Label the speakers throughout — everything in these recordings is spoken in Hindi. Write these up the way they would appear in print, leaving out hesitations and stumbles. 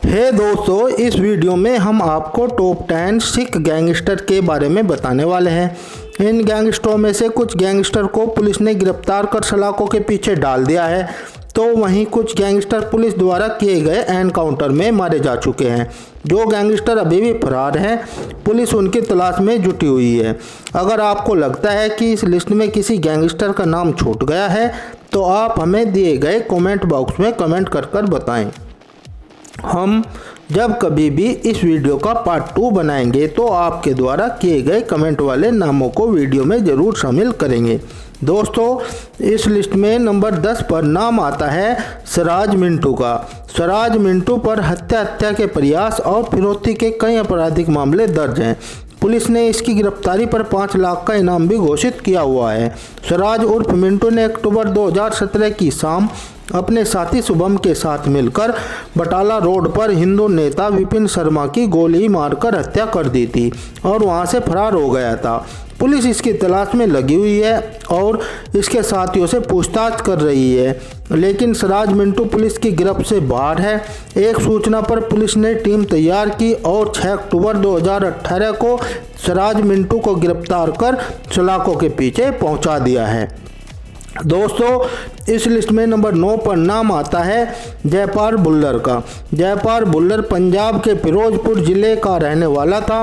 Speaker 1: दोस्तों, इस वीडियो में हम आपको टॉप 10 सिख गैंगस्टर के बारे में बताने वाले हैं। इन गैंगस्टरों में से कुछ गैंगस्टर को पुलिस ने गिरफ्तार कर सलाखों के पीछे डाल दिया है, तो वहीं कुछ गैंगस्टर पुलिस द्वारा किए गए एनकाउंटर में मारे जा चुके हैं। जो गैंगस्टर अभी भी फरार हैं, पुलिस उनकी तलाश में जुटी हुई है। अगर आपको लगता है कि इस लिस्ट में किसी गैंगस्टर का नाम छूट गया है, तो आप हमें दिए गए कमेंट बॉक्स में कमेंट कर बताएं। हम जब कभी भी इस वीडियो का पार्ट 2 बनाएंगे तो आपके द्वारा किए गए कमेंट वाले नामों को वीडियो में ज़रूर शामिल करेंगे। दोस्तों, इस लिस्ट में नंबर 10 पर नाम आता है सिराज मिंटू का। सिराज मिंटू पर हत्या के प्रयास और फिरौती के कई आपराधिक मामले दर्ज हैं। पुलिस ने इसकी गिरफ्तारी पर 5 लाख का इनाम भी घोषित किया हुआ है। सिराज उर्फ मिंटू ने अक्टूबर 2017 की शाम अपने साथी शुभम के साथ मिलकर बटाला रोड पर हिंदू नेता विपिन शर्मा की गोली मारकर हत्या कर दी थी और वहां से फरार हो गया था। पुलिस इसकी तलाश में लगी हुई है और इसके साथियों से पूछताछ कर रही है, लेकिन सिराज मिंटू पुलिस की गिरफ्त से बाहर है। एक सूचना पर पुलिस ने टीम तैयार की और 6 अक्टूबर 2018 को सिराज मिंटू को गिरफ्तार कर सलाखों के पीछे पहुंचा दिया है। दोस्तों, इस लिस्ट में नंबर 9 पर नाम आता है जयपाल भुल्लर का। जयपाल भुल्लर पंजाब के फिरोजपुर जिले का रहने वाला था।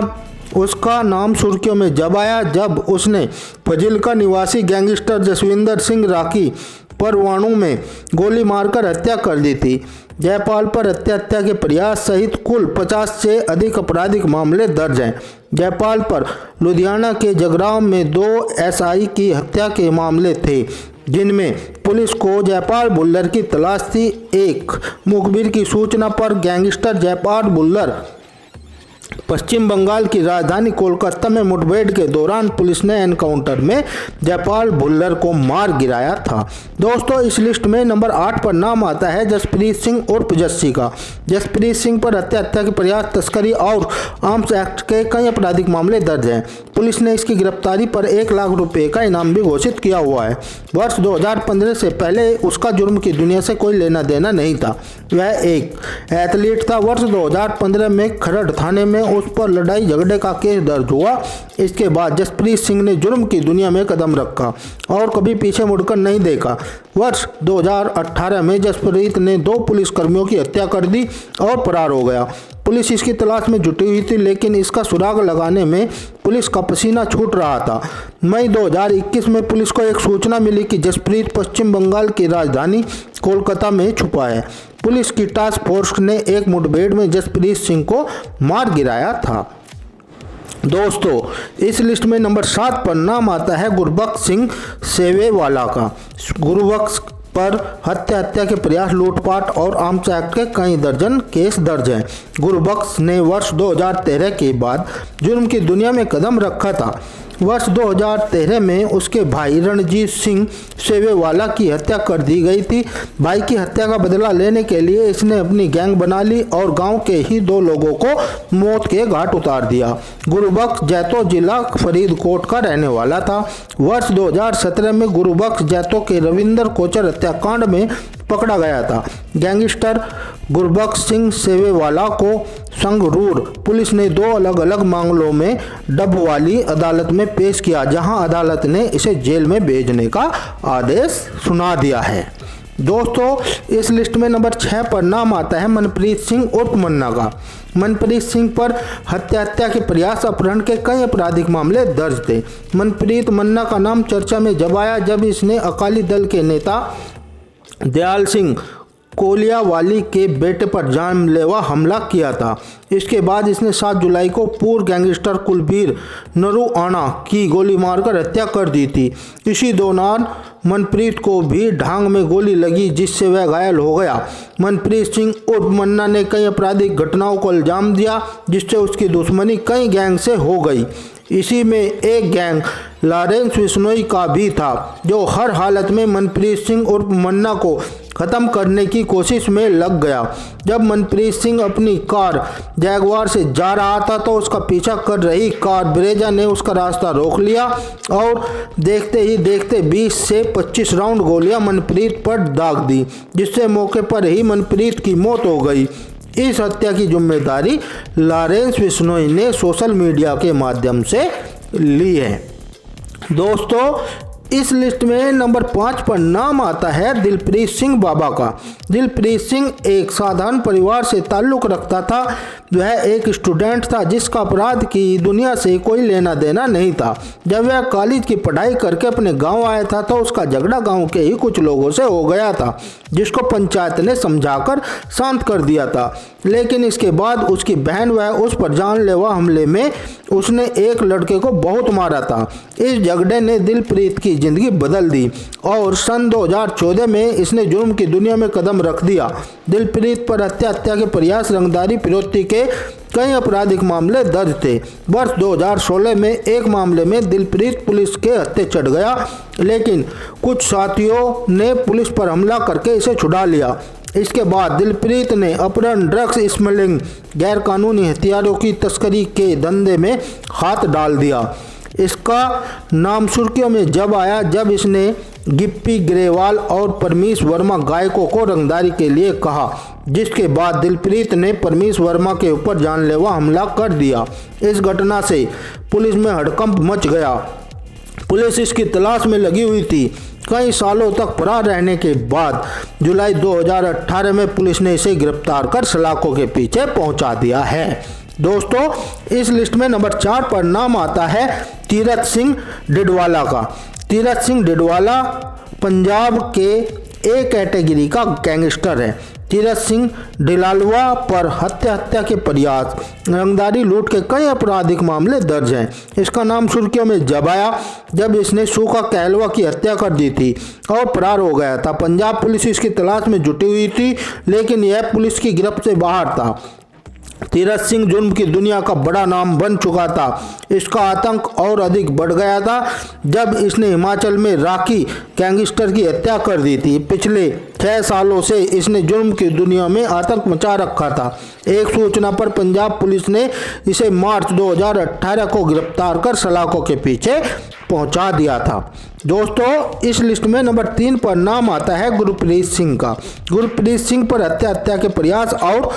Speaker 1: उसका नाम सुर्खियों में जब आया जब उसने फजिल्का निवासी गैंगस्टर जसविंदर सिंह राखी पर वाणु में गोली मारकर हत्या कर दी थी। जयपाल पर हत्या के प्रयास सहित कुल 50 से अधिक आपराधिक मामले दर्ज हैं। जयपाल पर लुधियाना के जगरांव में 2 एसआई की हत्या के मामले थे, जिनमें पुलिस को जयपाल भुल्लर की तलाश थी। एक मुखबिर की सूचना पर गैंगस्टर जयपाल भुल्लर पश्चिम बंगाल की राजधानी कोलकाता में मुठभेड़ के दौरान पुलिस ने एनकाउंटर में जयपाल भुल्लर को मार गिराया था। दोस्तों, इस लिस्ट में नंबर 8 पर नाम आता है जसप्रीत सिंह उर्फ जस्सी का। जसप्रीत सिंह पर हत्या के प्रयास, तस्करी और आर्म्स एक्ट के कई आपराधिक मामले दर्ज हैं। पुलिस ने इसकी गिरफ्तारी पर 1 लाख रुपए का इनाम भी घोषित किया हुआ है। वर्ष 2015 से पहले उसका जुर्म की दुनिया से कोई लेना देना नहीं था। वह एक एथलीट था। वर्ष 2015 में खरड़ थाने में उस पर लड़ाई झगड़े का केस दर्ज हुआ। इसके बाद जसप्रीत सिंह ने जुर्म की दुनिया में कदम रखा और कभी पीछे मुड़कर नहीं देखा। वर्ष 2018 में जसप्रीत ने 2 पुलिसकर्मियों की हत्या कर दी और फरार हो गया। पुलिस इसकी तलाश में जुटी हुई थी, लेकिन इसका सुराग लगाने में पुलिस का पसीना छूट रहा था। मई 2021 में पुलिस को एक सूचना मिली कि जसप्रीत पश्चिम बंगाल की राजधानी कोलकाता में छुपा है। पुलिस की टास्क फोर्स ने एक मुठभेड़ में जसप्रीत सिंह को मार गिराया था। दोस्तों, इस लिस्ट में नंबर 7 पर नाम आता है गुरबख्श सिंह सेवेवाला का। गुरबख्श पर हत्या के प्रयास, लूटपाट और आर्म्स एक्ट के कई दर्जन केस दर्ज हैं। गुरबख्श ने वर्ष 2013 के बाद जुर्म की दुनिया में कदम रखा था। वर्ष 2013 में उसके भाई रणजीत सिंह सेवेवाला की हत्या कर दी गई थी। भाई की हत्या का बदला लेने के लिए इसने अपनी गैंग बना ली और गांव के ही 2 लोगों को मौत के घाट उतार दिया। गुरबख्श जैतो जिला फरीदकोट का रहने वाला था। वर्ष 2017 में गुरबख्श जैतो के रविंदर कोचर हत्याकांड में पकड़ा गया था। गैंगस्टर गुरबख्श सिंह सेवेवाला को संगरूर पुलिस ने 2 अलग अलग मामलों में डबवाली अदालत में पेश किया, जहां अदालत ने इसे जेल में भेजने का आदेश सुना दिया है। दोस्तों, इस लिस्ट में नंबर 6 पर नाम आता है मनप्रीत सिंह उर्फ मन्ना का। मनप्रीत सिंह पर हत्या के प्रयास, अपहरण के कई आपराधिक मामले दर्ज थे। मनप्रीत मन्ना का नाम चर्चा में जब आया जब इसने अकाली दल के नेता दयाल सिंह कोलियावाली के बेटे पर जानलेवा हमला किया था। इसके बाद इसने 7 जुलाई को पूर्व गैंगस्टर कुलबीर नरूआना की गोली मारकर हत्या कर दी थी। इसी दौरान मनप्रीत को भी ढांग में गोली लगी, जिससे वह घायल हो गया। मनप्रीत सिंह उर्फ मन्ना ने कई आपराधिक घटनाओं को अंजाम दिया, जिससे उसकी दुश्मनी कई गैंग से हो गई। इसी में एक गैंग लॉरेंस बिश्नोई का भी था, जो हर हालत में मनप्रीत सिंह उर्फ मन्ना को खत्म करने की कोशिश में लग गया। जब मनप्रीत सिंह अपनी कार जैगवार से जा रहा था तो उसका पीछा कर रही कार ब्रेजा ने उसका रास्ता रोक लिया और देखते ही देखते 20 से 25 राउंड गोलियां मनप्रीत पर दाग दी, जिससे मौके पर ही मनप्रीत की मौत हो गई। इस हत्या की जिम्मेदारी लॉरेंस बिश्नोई ने सोशल मीडिया के माध्यम से ली है। दोस्तों, इस लिस्ट में नंबर 5 पर नाम आता है दिलप्रीत सिंह बाबा का। दिलप्रीत सिंह एक साधारण परिवार से ताल्लुक़ रखता था। वह एक स्टूडेंट था जिसका अपराध की दुनिया से कोई लेना देना नहीं था। जब वह कॉलेज की पढ़ाई करके अपने गांव आया था तो उसका झगड़ा गांव के ही कुछ लोगों से हो गया था, जिसको पंचायत ने समझाकर शांत कर दिया था। लेकिन इसके बाद उसकी बहन व उस पर जानलेवा हमले में उसने एक लड़के को बहुत मारा था। इस झगड़े ने दिलप्रीत की ज़िंदगी बदल दी और सन 2014 में इसने जुर्म की दुनिया में कदम रख दिया। दिलप्रीत पर हत्या के प्रयास, रंगदारी, फिरौती के कई आपराधिक मामले दर्ज थे। वर्ष 2016 में एक मामले में दिलप्रीत पुलिस के हत्थे चढ़ गया, लेकिन कुछ साथियों ने पुलिस पर हमला करके इसे छुड़ा लिया। इसके बाद दिलप्रीत ने अपहरण, ड्रग्स स्मगलिंग, गैरकानूनी हथियारों की तस्करी के धंधे में हाथ डाल दिया। इसका नाम सुर्खियों में जब आया जब इसने गिप्पी ग्रेवाल और परमीश वर्मा गायकों को रंगदारी के लिए कहा, जिसके बाद दिलप्रीत ने परमीश वर्मा के ऊपर जानलेवा हमला कर दिया। इस घटना से पुलिस में हड़कंप मच गया। पुलिस इसकी तलाश में लगी हुई थी। कई सालों तक फरार रहने के बाद जुलाई 2018 में पुलिस ने इसे गिरफ्तार कर सलाखों के पीछे पहुंचा दिया है। दोस्तों, इस लिस्ट में नंबर 4 पर नाम आता है तीरथ सिंह डिडवाला का। तीरथ सिंह डिडवाला पंजाब के ए कैटेगरी का गैंगस्टर है। तीरथ सिंह डिलालवा पर हत्या के प्रयास, रंगदारी, लूट के कई आपराधिक मामले दर्ज हैं। इसका नाम सुर्खियों में जब आया जब इसने सूखा कहलवा की हत्या कर दी थी और फरार हो गया था। पंजाब पुलिस इसकी तलाश में जुटी हुई थी, लेकिन यह पुलिस की गिरफ्त से बाहर था। तीरथ सिंह जुर्म की दुनिया का बड़ा नाम बन चुका था। इसका आतंक और अधिक बढ़ गया था जब इसने हिमाचल में राखी गैंगस्टर की हत्या कर दी थी। पिछले 6 सालों से इसने जुर्म की दुनिया में आतंक मचा रखा था। एक सूचना पर पंजाब पुलिस ने इसे मार्च 2018 को गिरफ्तार कर सलाखों के पीछे पहुंचा दिया था। दोस्तों, इस लिस्ट में नंबर 3 पर नाम आता है गुरप्रीत सिंह का। गुरप्रीत सिंह पर हत्या के प्रयास और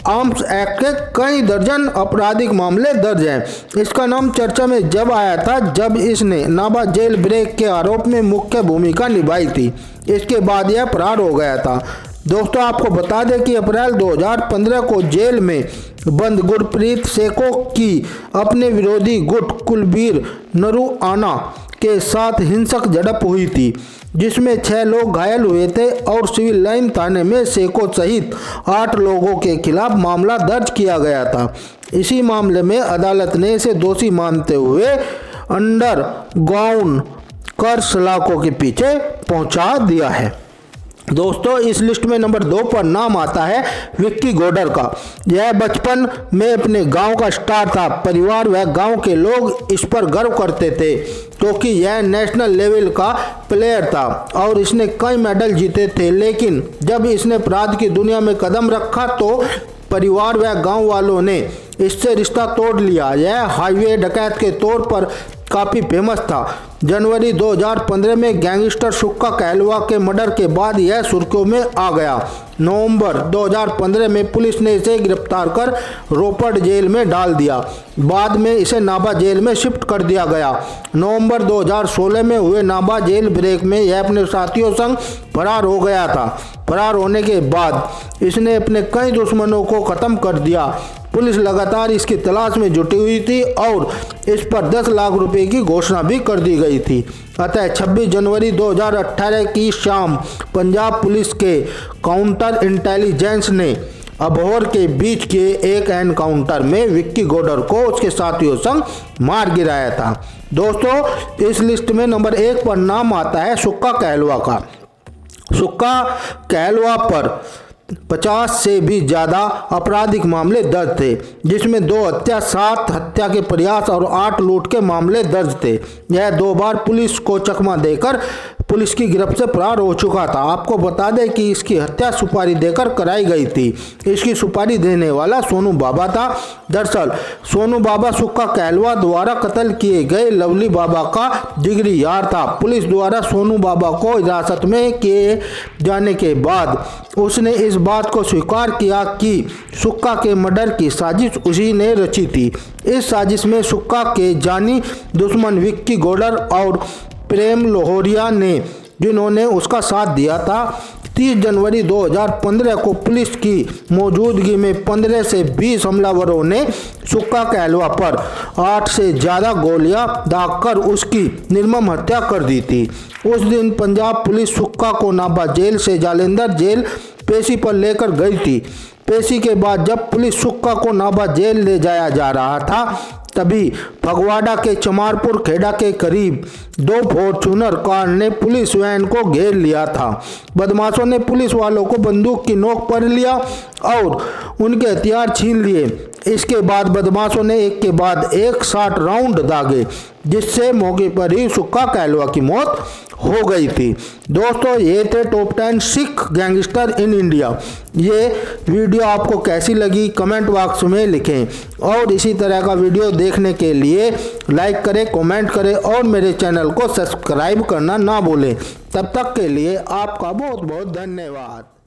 Speaker 1: आर्म्स एक्ट के कई दर्जन आपराधिक मामले दर्ज हैं। इसका नाम चर्चा में जब आया था जब इसने नाभा जेल ब्रेक के आरोप में मुख्य भूमिका निभाई थी। इसके बाद यह फरार हो गया था। दोस्तों, आपको बता दें कि अप्रैल 2015 को जेल में बंद गुरप्रीत सेको की अपने विरोधी गुट कुलबीर नरूआना के साथ हिंसक झड़प हुई थी, जिसमें 6 लोग घायल हुए थे और सिविल लाइन थाने में सेको सहित 8 लोगों के खिलाफ मामला दर्ज किया गया था। इसी मामले में अदालत ने इसे दोषी मानते हुए अंडर ग्राउंड कर सलाखों के पीछे पहुंचा दिया है। दोस्तों, इस लिस्ट में नंबर 2 पर नाम आता है विक्की गौडर का। यह बचपन में अपने गांव का स्टार था। परिवार व गांव के लोग इस पर गर्व करते थे क्योंकि यह नेशनल लेवल का प्लेयर था और इसने कई मेडल जीते थे। लेकिन जब इसने अपराध की दुनिया में कदम रखा तो परिवार व गांव वालों ने इससे रिश्ता तोड़ लिया। यह हाईवे डकैत के तौर पर काफ़ी फेमस था। जनवरी 2015 में गैंगस्टर सुक्का कहलवा के मर्डर के बाद यह सुर्खियों में आ गया। नवंबर 2015 में पुलिस ने इसे गिरफ्तार कर रोपड़ जेल में डाल दिया। बाद में इसे नाभा जेल में शिफ्ट कर दिया गया। नवंबर 2016 में हुए नाभा जेल ब्रेक में यह अपने साथियों संग फरार हो गया था। फरार होने के बाद इसने अपने कई दुश्मनों को ख़त्म कर दिया। पुलिस लगातार इसकी तलाश में जुटी हुई थी और इस पर 10 लाख रुपए की घोषणा भी कर दी गई थी। अतः 26 जनवरी 2018 की शाम पंजाब पुलिस के काउंटर इंटेलिजेंस ने अबोहर के बीच के एक एनकाउंटर में विक्की गौडर को उसके साथियों संग मार गिराया था। दोस्तों, इस लिस्ट में नंबर 1 पर नाम आता है सुक्का कहलवा का। सुक्का कहलवा पर 50 से भी ज़्यादा आपराधिक मामले दर्ज थे, जिसमें 2 हत्या, 7 हत्या के प्रयास और 8 लूट के मामले दर्ज थे। यह 2 बार पुलिस को चकमा देकर पुलिस की गिरफ्त से फरार हो चुका था। आपको बता दें कि इसकी हत्या सुपारी देकर कराई गई थी। इसकी सुपारी देने वाला सोनू बाबा था। दरअसल सोनू बाबा सुक्का कहलवा द्वारा कत्ल किए गए लवली बाबा का जिगरी यार था। पुलिस द्वारा सोनू बाबा को हिरासत में किए जाने के बाद उसने इस बात को स्वीकार किया कि सुक्का के मर्डर की साजिश उसी ने रची थी। इस साजिश में सुक्का के जानी दुश्मन विक्की गौडर और प्रेम लोहरिया ने, जिन्होंने उसका साथ दिया था। 30 जनवरी 2015 को पुलिस की मौजूदगी में 15 से 20 हमलावरों ने सुक्का कहलवा पर 8 से ज़्यादा गोलियां दागकर उसकी निर्मम हत्या कर दी थी। उस दिन पंजाब पुलिस सुक्का को नाभा जेल से जालंधर जेल पेशी पर लेकर गई थी। पेशी के बाद जब पुलिस सुक्का को नाभा जेल ले जाया जा रहा था, तभी फगवाड़ा के चमारपुर खेड़ा के करीब 2 फॉर्च्यूनर कार ने पुलिस वैन को घेर लिया था। बदमाशों ने पुलिस वालों को बंदूक की नोक पर लिया और उनके हथियार छीन लिए। इसके बाद बदमाशों ने एक के बाद एक 60 राउंड दागे, जिससे मौके पर ही सुक्का कहलवा की मौत हो गई थी। दोस्तों, ये थे top 10 Sikh gangster in India. ये वीडियो आपको कैसी लगी कमेंट बॉक्स में लिखें और इसी तरह का वीडियो देखने के लिए लाइक करें, कमेंट करें और मेरे चैनल को सब्सक्राइब करना ना भूलें। तब तक के लिए आपका बहुत बहुत धन्यवाद।